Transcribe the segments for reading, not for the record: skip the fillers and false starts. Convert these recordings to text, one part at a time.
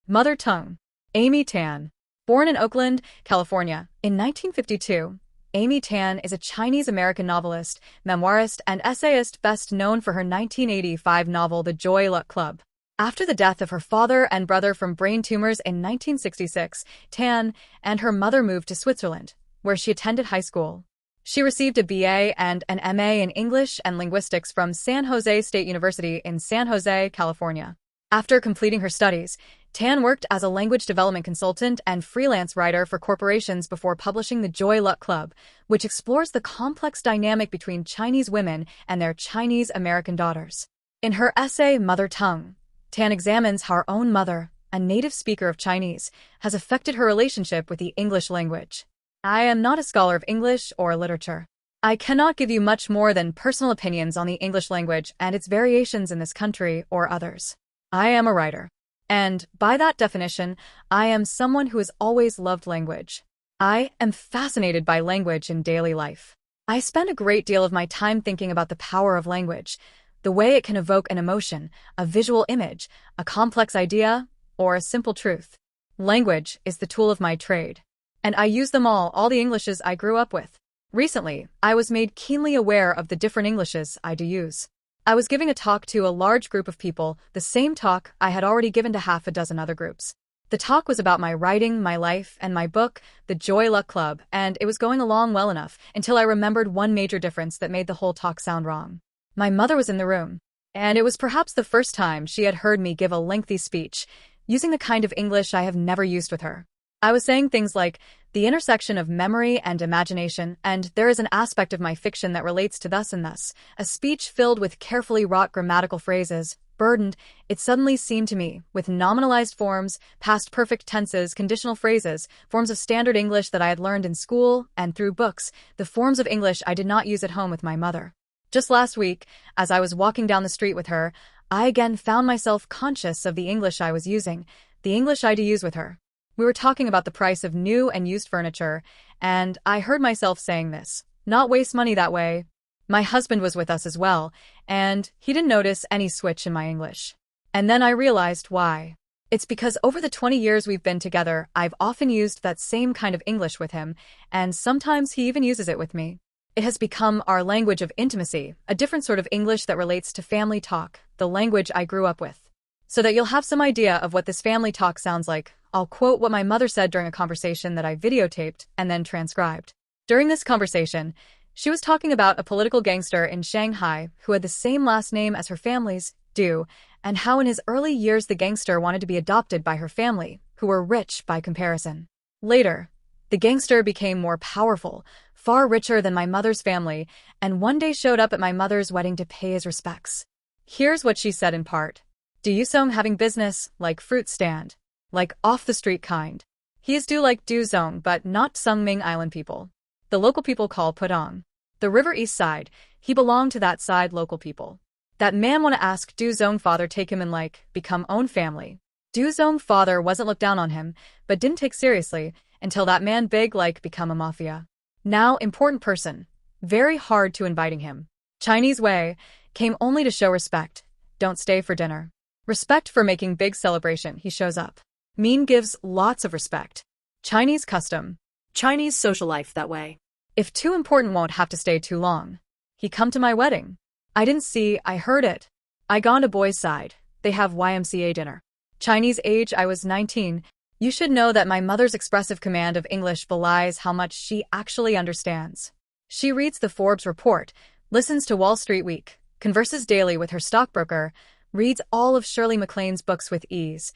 Mother tongue. Amy Tan. Born in Oakland, California, in 1952, Amy Tan is a Chinese-American novelist, memoirist, and essayist best known for her 1985 novel The Joy Luck Club. After the death of her father and brother from brain tumors in 1966, Tan and her mother moved to Switzerland, where she attended high school. She received a BA and an MA in English and Linguistics from San Jose State University in San Jose, California. After completing her studies, Tan worked as a language development consultant and freelance writer for corporations before publishing The Joy Luck Club, which explores the complex dynamic between Chinese women and their Chinese-American daughters. In her essay Mother Tongue, Tan examines how her own mother, a native speaker of Chinese, has affected her relationship with the English language. I am not a scholar of English or literature. I cannot give you much more than personal opinions on the English language and its variations in this country or others. I am a writer. And, by that definition, I am someone who has always loved language. I am fascinated by language in daily life. I spend a great deal of my time thinking about the power of language, the way it can evoke an emotion, a visual image, a complex idea, or a simple truth. Language is the tool of my trade. And I use them all the Englishes I grew up with. Recently, I was made keenly aware of the different Englishes I do use. I was giving a talk to a large group of people, the same talk I had already given to half a dozen other groups. The talk was about my writing, my life, and my book, The Joy Luck Club, and it was going along well enough until I remembered one major difference that made the whole talk sound wrong. My mother was in the room, and it was perhaps the first time she had heard me give a lengthy speech, using the kind of English I have never used with her. I was saying things like, the intersection of memory and imagination, and there is an aspect of my fiction that relates to thus and thus, a speech filled with carefully wrought grammatical phrases, burdened, it suddenly seemed to me, with nominalized forms, past perfect tenses, conditional phrases, forms of standard English that I had learned in school and through books, the forms of English I did not use at home with my mother. Just last week, as I was walking down the street with her, I again found myself conscious of the English I was using, the English I do use with her. We were talking about the price of new and used furniture, and I heard myself saying this, not waste money that way. My husband was with us as well, and he didn't notice any switch in my English. And then I realized why. It's because over the 20 years we've been together, I've often used that same kind of English with him, and sometimes he even uses it with me. It has become our language of intimacy, a different sort of English that relates to family talk, the language I grew up with. So that you'll have some idea of what this family talk sounds like, I'll quote what my mother said during a conversation that I videotaped and then transcribed. During this conversation, she was talking about a political gangster in Shanghai who had the same last name as her family's, Du, and how in his early years the gangster wanted to be adopted by her family, who were rich by comparison. Later, the gangster became more powerful, far richer than my mother's family, and one day showed up at my mother's wedding to pay his respects. Here's what she said in part. Du Yusong having business, like fruit stand. Like off-the-street kind. He is Du like Du Zong, but not Sungming Island people. The local people call Pudong. The river east side, he belonged to that side local people. That man wanna ask Du Zong father take him and become own family. Du Zong father wasn't looked down on him, but didn't take seriously, until that man big become a mafia. Now important person. Very hard to inviting him. Chinese way, came only to show respect. Don't stay for dinner. Respect for making big celebration, he shows up. Mean gives lots of respect. Chinese custom. Chinese social life that way. If too important won't have to stay too long. He come to my wedding. I didn't see, I heard it. I gone to boys' side. They have YMCA dinner. Chinese age I was 19. You should know that my mother's expressive command of English belies how much she actually understands. She reads the Forbes report, listens to Wall Street Week, converses daily with her stockbroker, reads all of Shirley MacLaine's books with ease.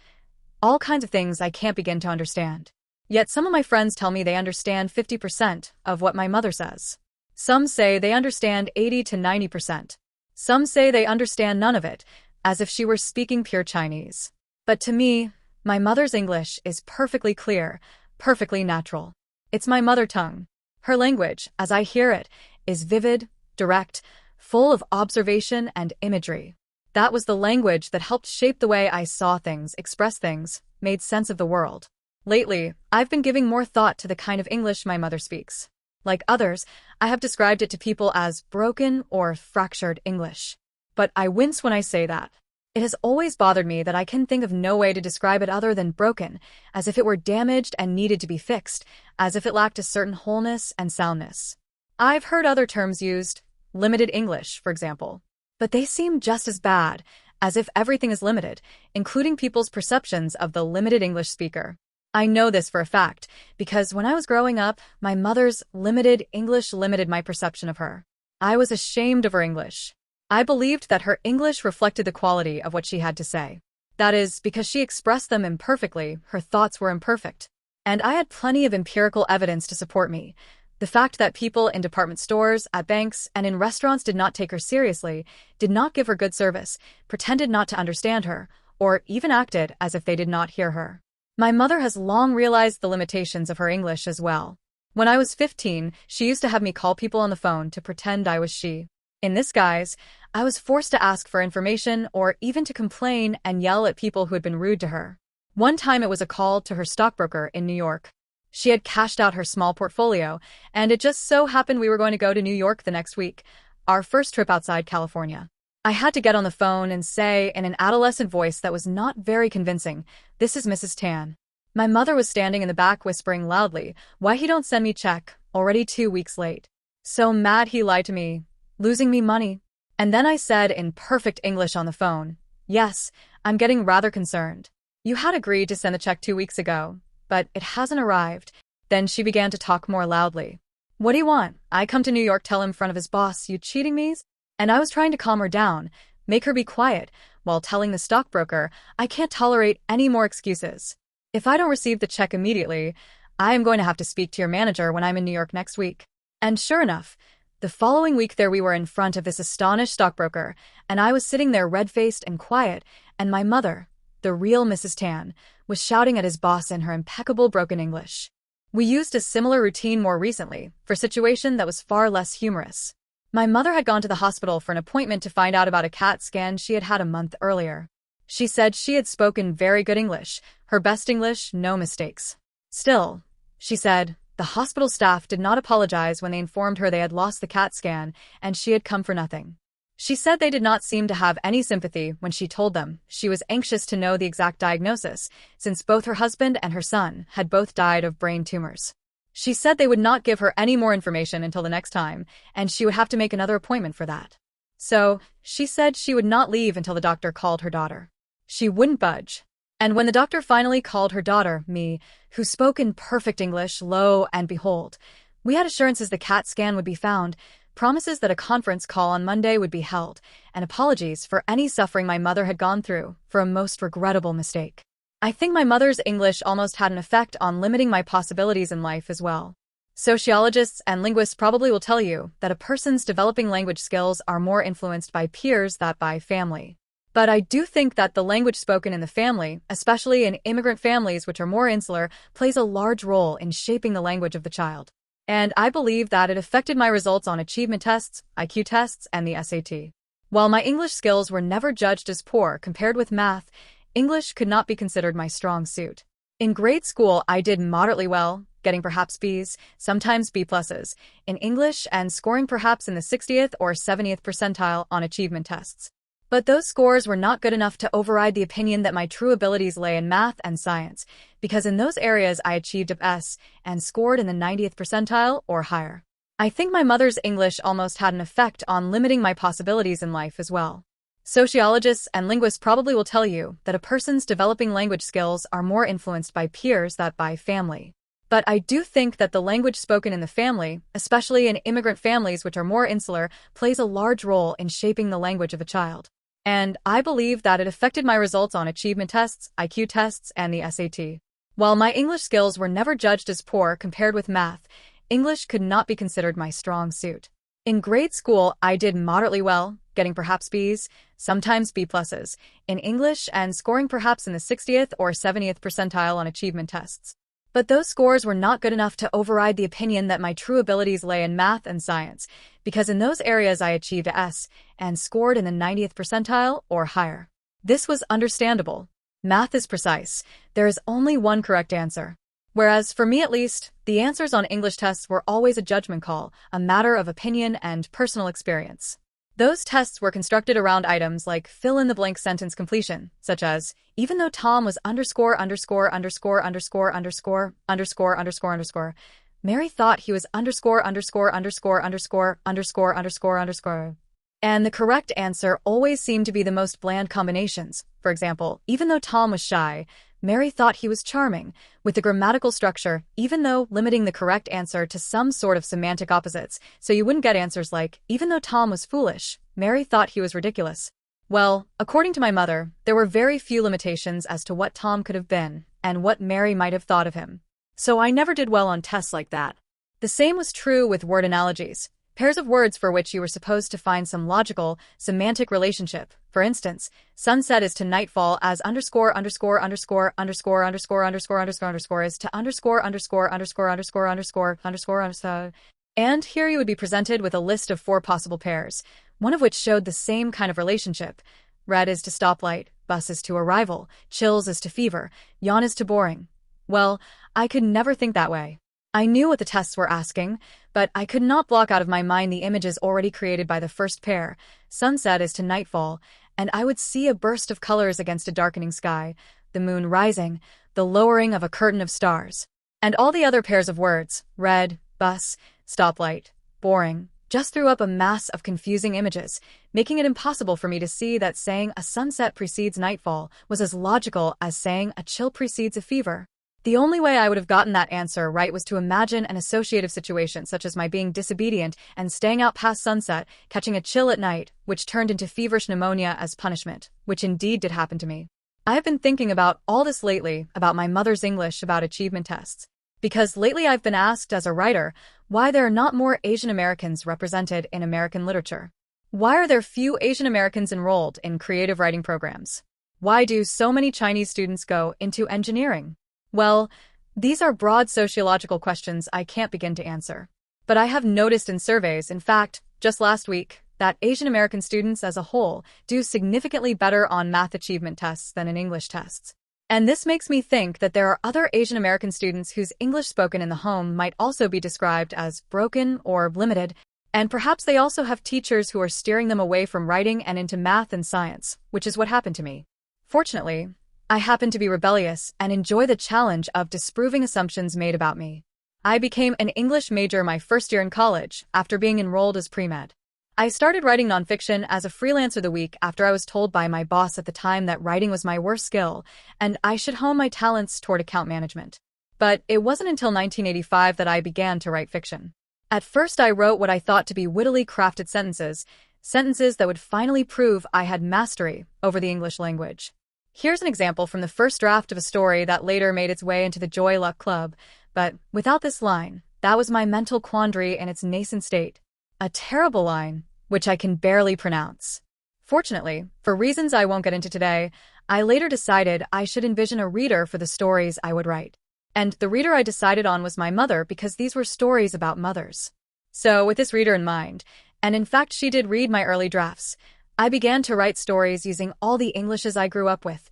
All kinds of things I can't begin to understand. Yet some of my friends tell me they understand 50% of what my mother says. Some say they understand 80 to 90%. Some say they understand none of it, as if she were speaking pure Chinese. But to me, my mother's English is perfectly clear, perfectly natural. It's my mother tongue. Her language, as I hear it, is vivid, direct, full of observation and imagery. That was the language that helped shape the way I saw things, expressed things, made sense of the world. Lately, I've been giving more thought to the kind of English my mother speaks. Like others, I have described it to people as broken or fractured English. But I wince when I say that. It has always bothered me that I can think of no way to describe it other than broken, as if it were damaged and needed to be fixed, as if it lacked a certain wholeness and soundness. I've heard other terms used, limited English, for example, but they seem just as bad, as if everything is limited, including people's perceptions of the limited English speaker. I know this for a fact, because when I was growing up, my mother's limited English limited my perception of her. I was ashamed of her English. I believed that her English reflected the quality of what she had to say. That is, because she expressed them imperfectly, her thoughts were imperfect. And I had plenty of empirical evidence to support me. The fact that people in department stores, at banks, and in restaurants did not take her seriously, did not give her good service, pretended not to understand her, or even acted as if they did not hear her. My mother has long realized the limitations of her English as well. When I was 15, she used to have me call people on the phone to pretend I was she. In this guise, I was forced to ask for information or even to complain and yell at people who had been rude to her. One time it was a call to her stockbroker in New York. She had cashed out her small portfolio, and it just so happened we were going to go to New York the next week, our first trip outside California. I had to get on the phone and say, in an adolescent voice that was not very convincing, "This is Mrs. Tan." My mother was standing in the back whispering loudly, "Why he don't send me check, already 2 weeks late." So mad he lied to me, losing me money. And then I said in perfect English on the phone, "Yes, I'm getting rather concerned. You had agreed to send the check 2 weeks ago, but it hasn't arrived." Then she began to talk more loudly. "What do you want? I come to New York, tell him in front of his boss, you cheating me?" And I was trying to calm her down, make her be quiet, while telling the stockbroker, "I can't tolerate any more excuses. If I don't receive the check immediately, I am going to have to speak to your manager when I'm in New York next week." And sure enough, the following week there we were in front of this astonished stockbroker, and I was sitting there red-faced and quiet, and my mother, the real Mrs. Tan, was shouting at his boss in her impeccable broken English. We used a similar routine more recently, for a situation that was far less humorous. My mother had gone to the hospital for an appointment to find out about a CAT scan she had had a month earlier. She said she had spoken very good English, her best English, no mistakes. Still, she said, the hospital staff did not apologize when they informed her they had lost the CAT scan and she had come for nothing. She said they did not seem to have any sympathy when she told them she was anxious to know the exact diagnosis, since both her husband and her son had both died of brain tumors. She said they would not give her any more information until the next time, and she would have to make another appointment for that. So, she said she would not leave until the doctor called her daughter. She wouldn't budge. And when the doctor finally called her daughter, me, who spoke in perfect English, lo and behold, we had assurances the CAT scan would be found, promises that a conference call on Monday would be held, and apologies for any suffering my mother had gone through for a most regrettable mistake. I think my mother's English almost had an effect on limiting my possibilities in life as well. Sociologists and linguists probably will tell you that a person's developing language skills are more influenced by peers than by family. But I do think that the language spoken in the family, especially in immigrant families which are more insular, plays a large role in shaping the language of the child. And I believe that it affected my results on achievement tests, IQ tests, and the SAT. While my English skills were never judged as poor compared with math, English could not be considered my strong suit. In grade school, I did moderately well, getting perhaps B's, sometimes B pluses, in English and scoring perhaps in the 60th or 70th percentile on achievement tests. But those scores were not good enough to override the opinion that my true abilities lay in math and science, because in those areas I achieved a S and scored in the 90th percentile or higher. I think my mother's English almost had an effect on limiting my possibilities in life as well. Sociologists and linguists probably will tell you that a person's developing language skills are more influenced by peers than by family. But I do think that the language spoken in the family, especially in immigrant families which are more insular, plays a large role in shaping the language of a child. And I believe that it affected my results on achievement tests, IQ tests, and the SAT. While my English skills were never judged as poor compared with math, English could not be considered my strong suit. In grade school, I did moderately well, getting perhaps B's, sometimes B pluses, in English and scoring perhaps in the 60th or 70th percentile on achievement tests. But those scores were not good enough to override the opinion that my true abilities lay in math and science, because in those areas I achieved a S and scored in the 90th percentile or higher. This was understandable. Math is precise. There is only one correct answer. Whereas, for me at least, the answers on English tests were always a judgment call, a matter of opinion and personal experience. Those tests were constructed around items like fill-in-the-blank sentence completion, such as, even though Tom was underscore underscore underscore underscore underscore underscore underscore underscore, Mary thought he was underscore underscore underscore underscore underscore underscore underscore. And the correct answer always seemed to be the most bland combinations. For example, even though Tom was shy, Mary thought he was charming, with the grammatical structure, even though limiting the correct answer to some sort of semantic opposites, so you wouldn't get answers like, even though Tom was foolish, Mary thought he was ridiculous. Well, according to my mother, there were very few limitations as to what Tom could have been, and what Mary might have thought of him. So I never did well on tests like that. The same was true with word analogies, pairs of words for which you were supposed to find some logical, semantic relationship. For instance, sunset is to nightfall as underscore underscore underscore underscore underscore underscore underscore underscore is to underscore underscore underscore underscore underscore underscore underscore. And here you would be presented with a list of 4 possible pairs, one of which showed the same kind of relationship. Red is to stoplight, bus is to arrival, chills is to fever, yawn is to boring. Well, I could never think that way. I knew what the tests were asking, but I could not block out of my mind the images already created by the first pair. Sunset is to nightfall, and I would see a burst of colors against a darkening sky, the moon rising, the lowering of a curtain of stars. And all the other pairs of words, red, bus, stoplight, boring, just threw up a mass of confusing images, making it impossible for me to see that saying a sunset precedes nightfall was as logical as saying a chill precedes a fever. The only way I would have gotten that answer right was to imagine an associative situation such as my being disobedient and staying out past sunset, catching a chill at night, which turned into feverish pneumonia as punishment, which indeed did happen to me. I have been thinking about all this lately, about my mother's English about achievement tests. Because lately I've been asked as a writer why there are not more Asian Americans represented in American literature. Why are there few Asian Americans enrolled in creative writing programs? Why do so many Chinese students go into engineering? Well, these are broad sociological questions I can't begin to answer. But I have noticed in surveys, in fact, just last week, that Asian American students as a whole do significantly better on math achievement tests than in English tests. And this makes me think that there are other Asian American students whose English spoken in the home might also be described as broken or limited, and perhaps they also have teachers who are steering them away from writing and into math and science, which is what happened to me. Fortunately, I happen to be rebellious and enjoy the challenge of disproving assumptions made about me. I became an English major my first year in college after being enrolled as pre-med. I started writing nonfiction as a freelancer the week after I was told by my boss at the time that writing was my worst skill and I should hone my talents toward account management. But it wasn't until 1985 that I began to write fiction. At first I wrote what I thought to be wittily crafted sentences that would finally prove I had mastery over the English language. Here's an example from the first draft of a story that later made its way into the Joy Luck Club, but without this line, that was my mental quandary in its nascent state. A terrible line, which I can barely pronounce. Fortunately, for reasons I won't get into today, I later decided I should envision a reader for the stories I would write. And the reader I decided on was my mother because these were stories about mothers. So with this reader in mind, and in fact she did read my early drafts, I began to write stories using all the Englishes I grew up with.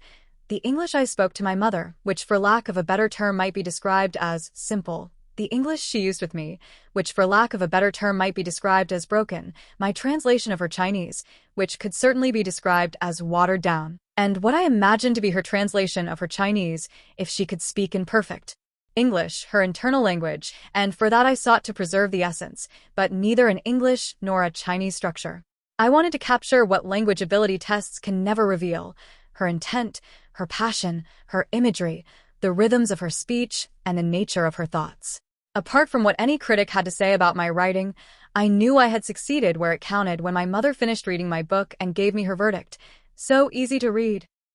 The English I spoke to my mother, which for lack of a better term might be described as simple. The English she used with me, which for lack of a better term might be described as broken. My translation of her Chinese, which could certainly be described as watered down. And what I imagined to be her translation of her Chinese, if she could speak in perfect English, her internal language, and for that I sought to preserve the essence, but neither an English nor a Chinese structure. I wanted to capture what language ability tests can never reveal: her intent, her passion, her imagery, the rhythms of her speech, and the nature of her thoughts. Apart from what any critic had to say about my writing, I knew I had succeeded where it counted when my mother finished reading my book and gave me her verdict. So easy to read.